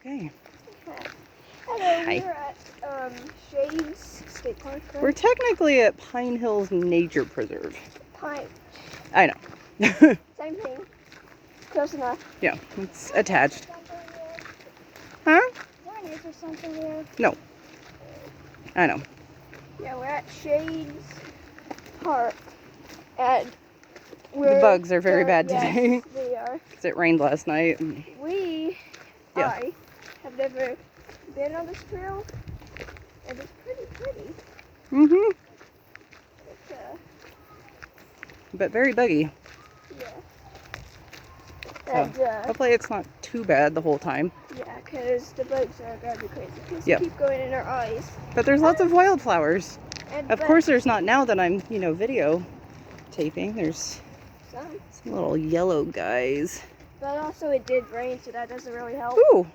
Okay. Hello, Hi. we're at Shades State Park, right? We're technically at Pine Hills Nature Preserve. Pine. I know. Same thing. Close enough. Yeah, it's attached. Huh? Is there an or something there? No. I know. Yeah, we're at Shades Park. And The bugs are very bad today. Yes, they are. Because it rained last night. I have never been on this trail. And it's pretty. Mm-hmm. It's, But very buggy. yeah. So, And, hopefully it's not too bad the whole time. yeah, because the bugs are going to be crazy. Because Yep. they keep going in our eyes. But there's lots of wildflowers. And Of course there's not now that I'm, video taping. There's some little yellow guys. But also it did rain, so that doesn't really help. Ooh!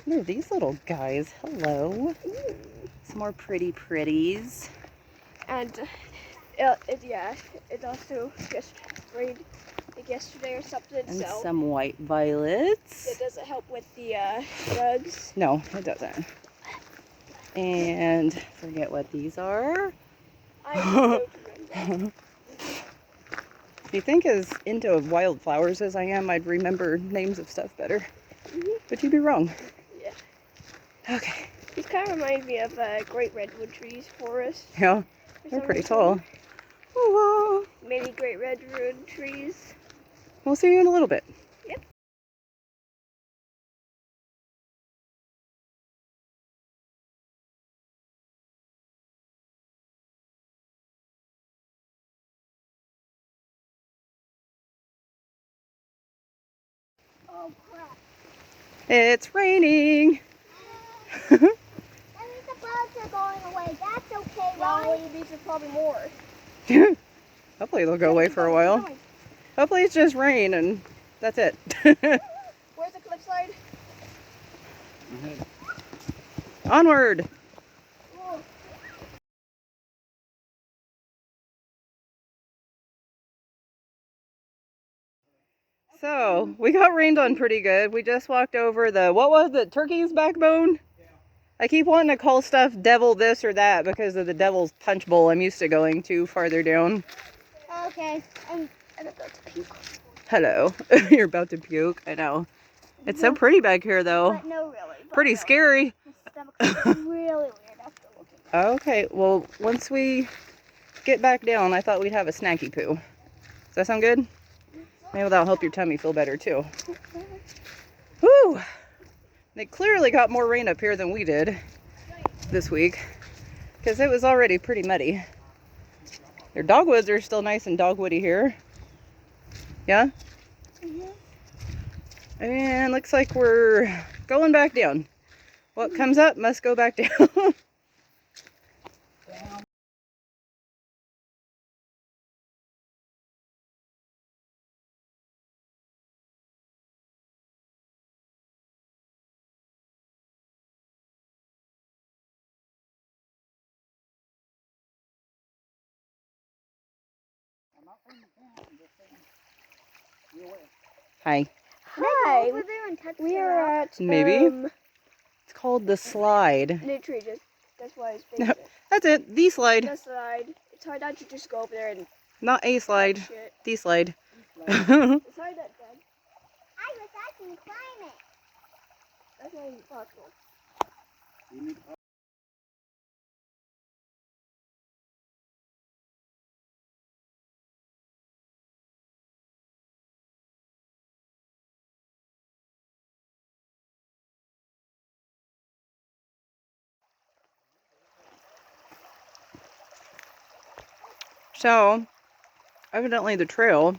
What are these little guys? Hello. Ooh. Some more pretties. And it also just rained like yesterday or something. And so some white violets. it doesn't help with the bugs. No, it doesn't. And forget what these are. I don't remember. If you think as into wildflowers as I am, I'd remember names of stuff better. But you'd be wrong. Yeah. Okay. These kind of remind me of great redwood trees forest. Yeah, they're pretty tall. Ooh, Many great redwood trees. we'll see you in a little bit. Yep. Oh crap. It's raining. That means the bugs are going away. That's okay, right? Well, these are probably more. Hopefully they'll go away for a while. Hopefully it's just rain and that's it. Where's the cliff slide? Onward. Oh. So, we got rained on pretty good. We just walked over the, what was it, turkey's backbone? I keep wanting to call stuff devil this or that because of the devil's punch bowl I'm used to going to farther down. Okay. I'm about to puke. Hello. You're about to puke. I know. It's so pretty back here though. But no, really. Pretty scary. My stomach is really weird after looking. Okay, well, once we get back down, I thought we'd have a snacky poo. Does that sound good? Maybe that'll help your tummy feel better too. Woo! They clearly got more rain up here than we did this week because it was already pretty muddy. Your dogwoods are still nice and dogwoody here. Yeah? And looks like we're going back down. What comes up must go back down. Hi. Hi. Over there and touch We the are rock? at Maybe. It's called the slide. Nutrition. That's why it's No, big. that's it. The slide. The slide. It's hard not to just go over there and Not a slide. shit. The slide. The slide that's dead. I was asking climb it. That's not even possible. So, evidently the trail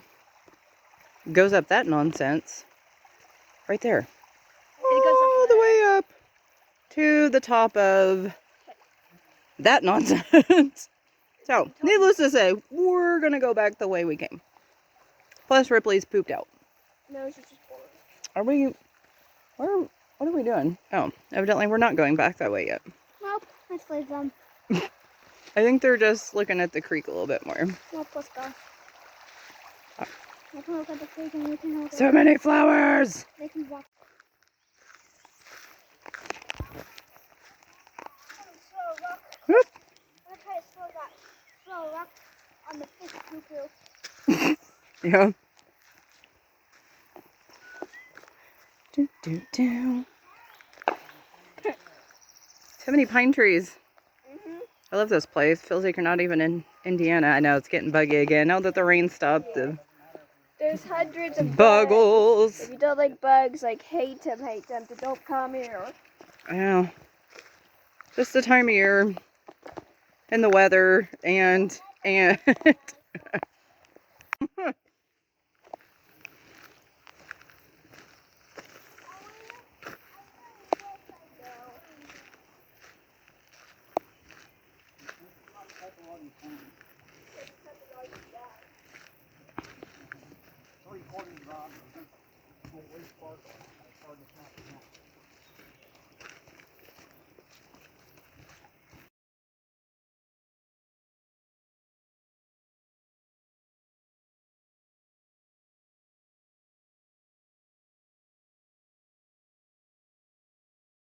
goes up that nonsense right there. All the way up to the top of that nonsense. So, needless to say, we're gonna go back the way we came. Plus, Ripley's pooped out. No, she's just bored. Are we? What are we doing? Oh, evidently we're not going back that way yet. Nope. Let's leave them. I think they're just looking at the creek a little bit more. Nope, let's go. Oh. We can look at the creek and we can hold it. So many flowers! They can walk. Yeah. Do, do, do. So many pine trees. I love this place. Feels like you're not even in Indiana. I know it's getting buggy again. Now that the rain stopped. Yeah. There's hundreds of Buggles. If you don't like bugs, like hate them, then don't come here. Yeah. Just the time of year and the weather and